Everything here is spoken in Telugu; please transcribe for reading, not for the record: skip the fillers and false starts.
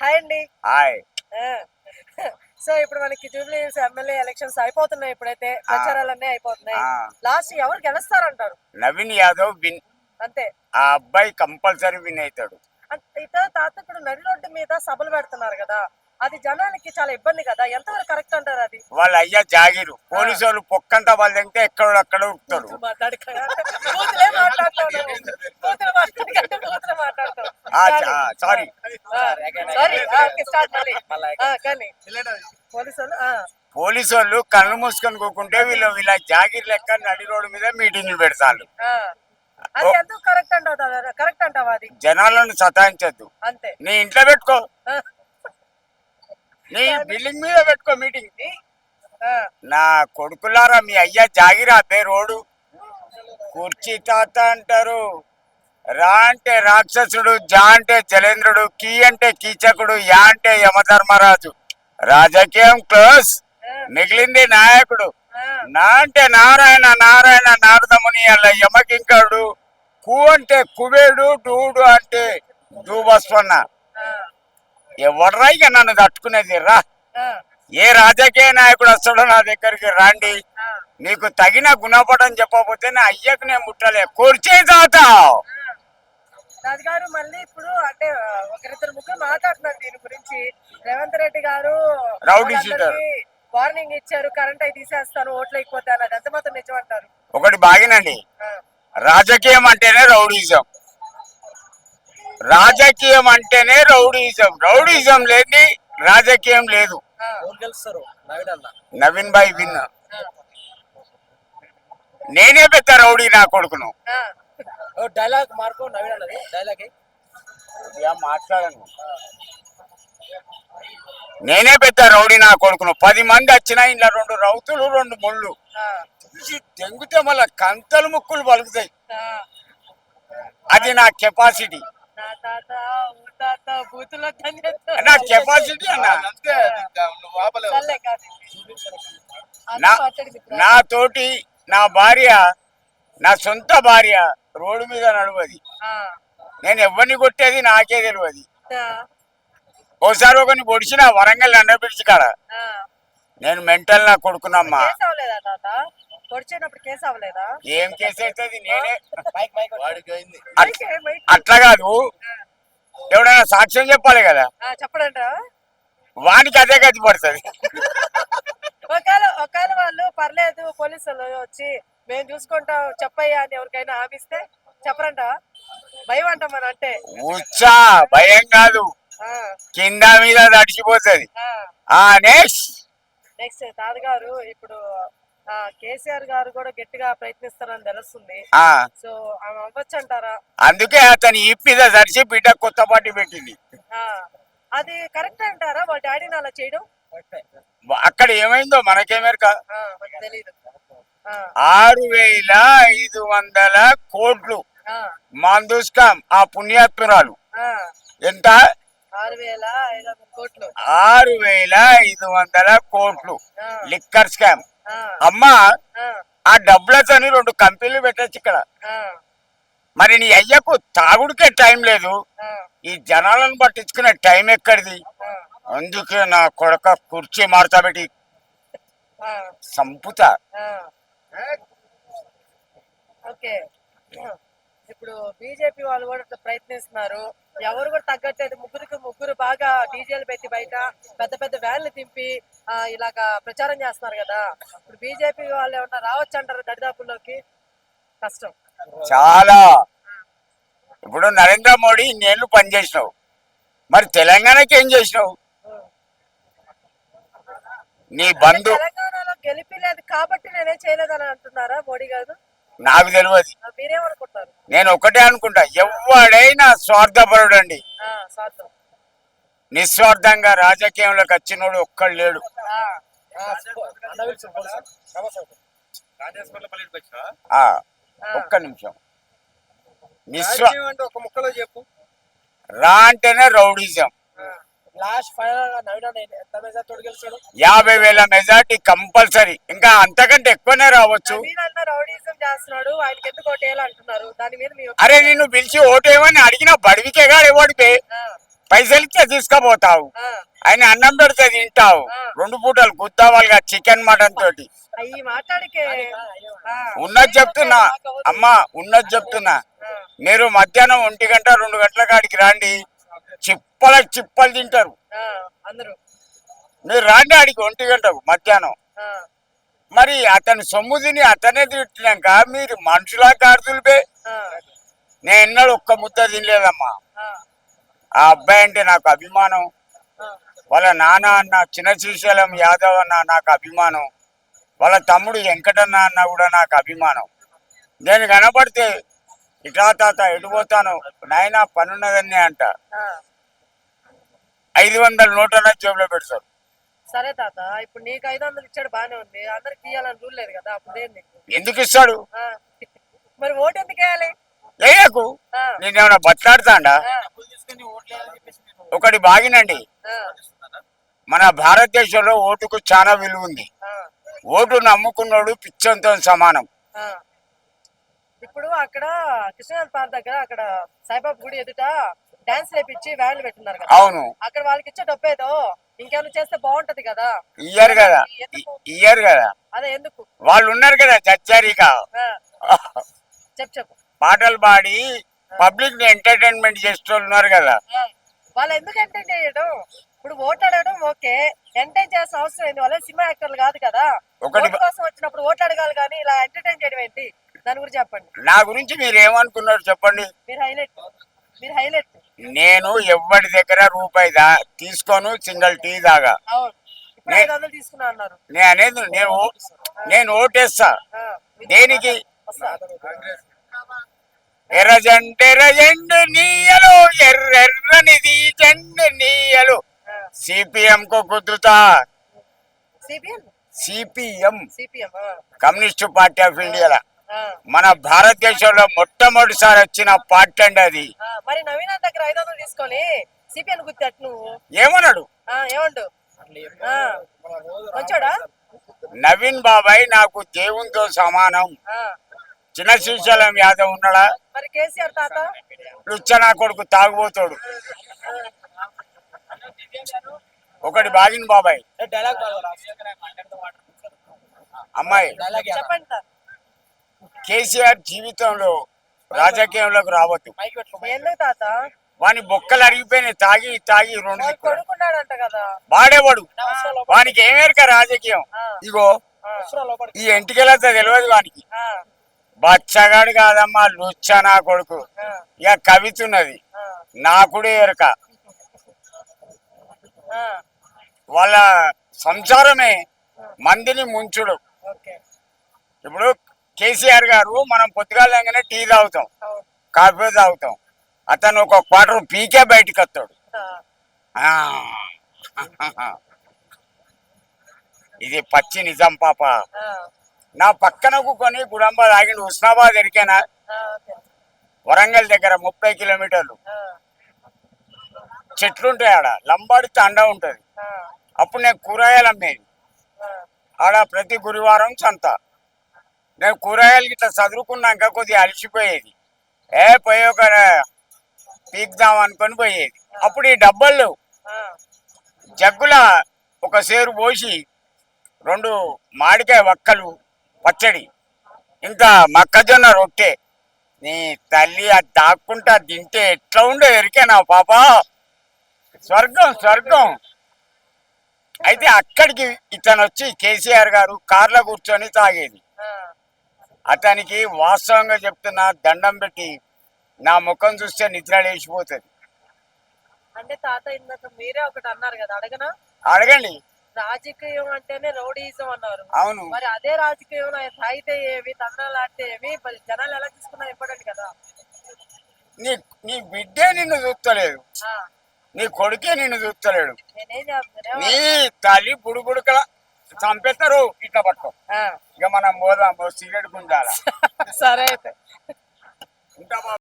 హాయ్ అండి. హాయ్. ఆ! సో, ఇప్పుడు మనకి జూబ్లీ హిల్స్ ఎమ్మెల్యే ఎలక్షన్స్ అయిపోతున్నాయి. ఇప్పుడైతే ఆ, ప్రచారాలన్నీ అయిపోతున్నాయి. ఆ. లాస్ట్ ఎవరు గెలుస్తారంటారు? నవీన్ యాదవ్ విన్. అంతే. ఆ అబ్బాయి కంపల్సరీ విన్ అవుతాడు. తర్వాత ఇప్పుడు నడి రోడ్డు మీద సభలు పెడుతున్నారు కదా! అది జనానికి చాలా ఇబ్బంది కదా! ఎంతవరకు కరెక్ట్ అంటారు అది? వాళ్ళ అయ్యా జాగిరు పోలీసు వాళ్ళు పొక్కంతా వాళ్ళు తింటే ఎక్కడ ఉరుకుతాడు. బూతులు మాట్లాడక బూతులే మాట్లాడతావు నువ్వు. బూతులు మాట్లాడకంటే బూతులు మాట్లాడతావు. సారీ. సారీ. ఓకే. స్టార్ట్ మళ్ళీ. కానీ పోలీసోళ్ళు పోలీసు వాళ్ళు కళ్ళు మూసుకొని కూకుంటే వీళ్ళ జాగిర్ లెక్క నడి రోడ్డు మీద మీటింగ్లు పెడతారు. అది ఎందుకు కరెక్ట్ అంటావు? కరెక్ట్ అంటావా అది? జనాలను సతాయించద్దు. అంతే. నీ ఇంట్లో పెట్టుకో, ఆ, నీ బిల్డింగ్ మీద పెట్టుకో మీటింగ్. ఆ, నా కొడుకులారా, మీ అయ్యా జాగిర్ అబ్బే రోడ్డు కుర్చీ తాత అంటారు. రా అంటే రాక్షసుడు, జా అంటే జలేంద్రుడు, కీ అంటే కీచకుడు, యా అంటే యమధర్మరాజు. రాజకీయం క్లోజ్, మిగిలింది నాయకుడు. ఆ, నా అంటే నారాయణ నారాయణ నారదముని అలా యమకింకరుడు. కు అంటే కుబేడు, డూడు అంటే దూబస్వన్న. ఆ, ఎవడ్రా ఇక నన్ను తట్టుకునేది? రా, ఆ, ఏ రాజకీయ నాయకుడు వస్తాడో నా దగ్గరికి రండి. ఆ. నీకు తగిన గుణపడం చెప్పకపోతే నా అయ్యకు నేను ముట్టలే. కూర్చే తాత. రాజుగారు మళ్ళీ ఇప్పుడు అంటే ఒకరిద్దరు ముగ్గురు మాట్లాడుతున్నారు దీని గురించి. రేవంత్ రెడ్డి గారు రౌడీ షీటర్ వార్నింగ్ ఇచ్చారు, కరెంట్ అయి తీసేస్తాను ఓట్లు అయిపోతే అన్నది ఎంత మాత్రం నిజం అంటారు? ఒకటి బాగినండి, ఆ, రాజకీయం అంటేనే రౌడీజం. రాజకీయం అంటేనే రౌడీజం. రౌడీజం లేని రాజకీయం లేదు. ఆ, నవీన్ భాయ్ విన్. ఆ, నేనే పెద్ద రౌడీ నా కొడుకును. ఆ. డైలాగ్ మార్కో నవీన్ అన్నది డైలాగ్ మాట్లాడను. నేనే పెద్ద రౌడీ నా కొడుకును. 10 మంది వచ్చినా ఇంట్లో 2 రౌతులు 2 ముళ్ళు ఆ, తెంగితే మళ్ళా కంతలు ముక్కులు పలుకుతాయి. ఆ. అది నా కెపాసిటీ. నా తాత ఊ తాత బూతులు వద్దని నా కెపాసిటీ అన్న. సర్లే కాదు. నా అదే మాట్లాడింది ఇప్పుడు. నా తోటి నా భార్య, నా సొంత భార్య రోడ్డు మీద నడవది. ఆ, నేను ఎవరిని కొట్టేది నాకే తెలియదు. ఆ, ఓసారి ఒకరిని పొడిచిన వరంగల్ అండపిడిచి కాడ. ఆ. నేను మెంటల్ నా కొడుకునమ్మా. కేసు అవ్వలేదా తాత? పొడిచినప్పుడు కేసు అవ్వలేదా? ఏం చేసేది నేనే. Mic mic. అట్లా కాదు, ఎవడైనా సాక్ష్యం చెప్పాలి కదా, చెప్పడంట. వానికి అదే గతి పడుతుంది. ఒకవేళ వాళ్ళు పర్లేదు పోలీసులు వచ్చి మేము చూసుకుంటాం చెప్పయ్యా అని ఎవరికైనా ఆపిస్తే చెప్పరంట? భయం అంట మన అంటే. ఉచ్చా భయం కాదు, ఆ, కింద మీద తడిచిపోతుంది. ఆ. నెక్స్ట్ తాతగారు ఇప్పుడు కేసీఆర్ గారు కూడా గట్టిగా ప్రయత్నిస్తారని తెలుస్తుంది. సో ఆమె అవ్వచ్చు అంటారా? అందుకే అతని ఇప్పిద తడిచి బిడ్డ కొత్త పార్టీ పెట్టింది. అది కరెక్ట్ అంటారా వాళ్ళ డాడీని అలా చేయడం? అక్కడ ఏమైందో మనకేమెరక. మనకు తెలీదు. 6,500 కోట్లు మందుస్కాం ఆ పుణ్యాత్మురాలు. ఎంత? 6,500 కోట్లు. 6,500 కోట్లు లిక్కర్ స్కామ్. అమ్మా, ఆ డబ్బులతోని 2 కంపెనీలు పెట్టచ్చు ఇక్కడ. మరి నీ అయ్యకు తాగుడికే టైం లేదు, ఈ జనాలను పట్టించుకునే టైం ఎక్కడిది? అందుకే నా కొడక కుర్చీ మారుతా పెట్టి సంపుతా. ఓకే. ఇప్పుడు బీజేపీ వాళ్ళు కూడా ప్రయత్నిస్తున్నారు, ఎవరు కూడా తగ్గట్లేదు. ముగ్గురు బాగా డీజేలు పెట్టి బయట పెద్ద పెద్ద వ్యాన్లు తింపి ఇలాగా ప్రచారం చేస్తున్నారు కదా. ఇప్పుడు బీజేపీ వాళ్ళు ఏమన్నా రావచ్చు అంటారు దరిదాపుల్లోకి? కష్టం చాలా. ఇప్పుడు నరేంద్ర మోడీ ఇన్నేళ్ళు పనిచేసినావు, మరి తెలంగాణకి ఏం చేసినావు? నీ బంధు తెలంగాణలో గెలిపిలేదు కాబట్టి నేనే చేయలేదని అంటున్నారా మోడీ గారు? నాకు తెలియదు, మీరేమనుకుంటారు? నేను ఒకటే అనుకుంటా, ఎవడైనా స్వార్థపరుడు అండి. నిస్వార్థంగా రాజకీయంలోకి వచ్చినోడు ఒక్కడు లేడు. ఒక్క నిమిషం. ఒక ముక్కలో చెప్పు. రా అంటేనే రౌడీజం. లాస్ట్ ఫైనల్ నవీన్ ఎంత మెజార్టీ గెలుస్తాడు? 50,000 మెజార్టీ కంపల్సరీ, ఇంకా అంతకంటే ఎక్కువనే రావచ్చు. రౌడీజం చేస్తున్నాడు, ఆయనకి ఎందుకు ఓటేయాలి అంటున్నారు? దాని మీద అరే నిన్ను పిలిచి ఓటేయమని అడిగిన బడివికేగా ఓడిపోయి పైసలు ఇచ్చే తీసుకుపోతావు, ఆ, ఆయన అన్నం పెడితే తింటావు, ఆ. 2 పూటలు గుద్దావాలిగా చికెన్ మటన్ తోటి. అయ్యి మాట్లాడికే ఆ, ఉన్నది చెప్తున్నా అమ్మా, ఉన్నది చెప్తున్నా. ఆ, మీరు మధ్యాహ్నం 1 గంట 2 గంటల కాడికి రాండి, చిప్పలు తింటారు. ఆ, అందరూ మీరు రాండి ఆడికి 1 గంటకు మధ్యాహ్నం. ఆ, మరి అతని సొమ్ము తిని అతనే తిట్టినాక మీరు మనుషులా కార్దులపే. ఆ, నేను ఎన్నడూ ఒక్క ముద్ద తినలేదమ్మా. ఆ, ఆ అబ్బాయి అంటే నాకు అభిమానం. ఆ, వాళ్ళ నాన్న అన్న చిన్న శ్రీశైలం యాదవ్ అన్న నాకు అభిమానం. వాళ్ళ తమ్ముడు వెంకటన్న అన్న కూడా నాకు అభిమానం. నేను కనపడితే ఇట్లా తాత ఎడిపోతాను నాయన పనున్నదన్నీ అంట. ఆ. 500 నోట్ల జేబులో పెడతారు. సరే తాత, ఇప్పుడు నీకు 500 ఇచ్చాడు బానే ఉంది, అందరికి ఇవ్వాలని రూల్ లేదు కదా, అప్పుడు ఏంది? ఎందుకు ఇస్తాడు? ఆ, మరి ఓటు ఎందుకు వేయాలి? వేయకు. ఆ, నేనేమన్నా బట్లాడుతాండా? ఆ, ఒకటి బాగినండి, ఆ, మన భారతదేశంలో ఓటుకు చాలా విలువ ఉంది. ఆ, ఓటు నమ్ముకున్నాడు పిచ్చంతో సమానం. ఆ. ఇప్పుడు అక్కడ కృష్ణానది పార్క్ దగ్గర అక్కడ సాయిబాబా గుడి ఎదుట డాన్స్ వేపించి వ్యాన్లు పెట్టున్నారు కదా, అవును, అక్కడ వాళ్ళకి ఇచ్చే డబ్బేదో ఇంకేమైనా చేస్తే బాగుంటది కదా. ఇయ్యరు కదా, ఎందుకు? ఇయ్యరు కదా. అదే ఎందుకు? వాళ్ళు ఉన్నారు కదా జడ్జారీగా, ఆ, చెప్పు. పాటలు పాడి పబ్లిక్ ని ఎంటర్టైన్మెంట్ చేసేటోళ్ళు ఉన్నారు కదా. ఆ, వాళ్ళు ఎందుకు ఎంటర్టైన్ చేయడం? ఇప్పుడు ఓట్లాడడం ఓకే, ఎంటర్టైన్ చేయాల్సిన అవసరం ఏంటి? వాళ్ళే సినిమా యాక్టర్లు కాదు కదా. ఒకటి ఓటు కోసం వచ్చినప్పుడు ఓట్లు అడగాలి కానీ ఇలా ఎంటర్టైన్ చేయడం ఏంటి? దాని గురించి చెప్పండి. నా గురించి మీరు ఏమనుకున్నారు చెప్పండి. మీరు హైలైట్. నేను ఎవ్వడి దగ్గర రూపాయి తీసుకోను, సింగిల్ టీ దాగా. అవును, ఇప్పుడు నే- 500 తీసుకున్నా అన్నారు. నేను అనేది నేను ఓటేస్తా. ఆ, మీకు దేనికి? వస్తా. ఎర్రజెండు నీయలు, ఎర్రెర్రనిది జెండు నీయలు. ఆ, సిపిఎం కు గుద్దుతా. సిపిఎం సిపిఎం ఆ, కమ్యూనిస్ట్ పార్టీ ఆఫ్ ఇండియా ఆ, మన భారతదేశంలో మొట్టమొదటిసారి వచ్చిన పార్టీ అండి అది. ఆ. మరి నవీన్ అన్న దగ్గర 500 తీసుకొని సిపిఎం గుర్తు నువ్వు ఏమన్నాడు? ఏమండు? ఆ, వచ్చాడా? నవీన్ బాబాయ్ నాకు దేవునితో సమానం. ఆ, చిన్న శ్రీశైలం యాదవ్ ఉన్నాడా? మరి కేసీఆర్ తాత లుచ్చనా కొడుకు తాగుబోతాడు. ఒకటి బాగిన బాబాయ్ డైలాగ్ అమ్మాయి, డైలాగ్ చెప్పండి. కేసీఆర్ జీవితంలో రాజకీయంలోకి రావద్దు. ఎందుకు తాత? వాని బొక్కలు అరిగిపోయినాయి తాగి తాగి 2 వాడు దిక్కులు. కొడుకున్నాడంట కదా. వాడేవాడు, వానికి ఏమేరక రాజకీయం. ఆ, ఇగో ఆ, ఈ ఇంటికెళ్ళతో తెలియదు వానికి. ఆ, బచ్చగాడు కాదమ్మా, లుచ్చనా కొడుకు. ఆ, ఇక కవితున్నది ఆ, నాకుడే ఎరక. ఆ, వాళ్ళ సంసారమే మందిని ముంచుడు. ఓకే. ఇప్పుడు కేసీఆర్ గారు మనం పొద్దుగాలంగానే టీ తాగుతాం, అవును. కాఫీ తాగుతాం. అతను ఒక క్వార్టర్ పీకే బయటకు వస్తాడు. ఆ, ఆ. ఇది పచ్చి నిజం పాప. ఆ, నా పక్కన కొని గుడంబ తాగిండు. హుస్నాబాద్ ఎరికేనా? ఆ, ఓకే. వరంగల్ దగ్గర 30 కిలోమీటర్లు. ఆ, చెట్లుంటాయి ఆడ, లంబాడితే అండ ఉంటది. ఆ, అప్పుడు నేను కూరగాయలు అమ్మేది ఆ, ఆడ. ప్రతి గురువారం సంత. నేను కూరగాయలు ఇట్లా చదువుకున్నాక కొద్దిగా అలసిపోయేది. పోయి ఒక పీక్దాం అనుకొని పోయేది. అప్పుడు ఈ డబ్బలు లేవు. ఆ, జగ్గుల ఒక సేరు పోసి 2 మామిడికాయ వక్కలు పచ్చడి, ఇంకా మొక్కజొన్న రొట్టె. నీ తల్లి అది దాక్కుంటా తింటే ఎట్లా ఉండే ఎరికేనా పాప? స్వర్గం స్వర్గం. అయితే అక్కడికి ఇతను వచ్చి కేసీఆర్ గారు కార్లో కూర్చొని తాగేది. ఆ, అతనికి వాస్తవంగా చెప్తున్నా, దండం పెట్టి నా ముఖం చూస్తే నిద్ర లేచిపోతుంది. అంటే తాత ఇందాక మీరే ఒకటి అన్నారు కదా, అడగనా? అడగండి. రాజకీయం అంటేనే రౌడీయిజం అన్నారు. అవును, మరి అదే రాజకీయంలో తాగితే ఏమి, తండ్రాలు ఆడితే ఏమి, మరి జనాలు ఎలా తీసుకున్నా ఇంపార్టెంట్ కదా. నీ నీ బిడ్డే నిన్ను చూస్తలేదు, ఆ, నీ కొడుకే నిన్ను చూస్తలేడు. నేనేం చేస్తాను? నీ తల్లి బుడుబుడుకల చంపేస్తారు ఇట్లా పట్టుకో. ఇక మనం పోదాం, సిగరెట్ గుంజాల. సరే అయితే. ఉంటా.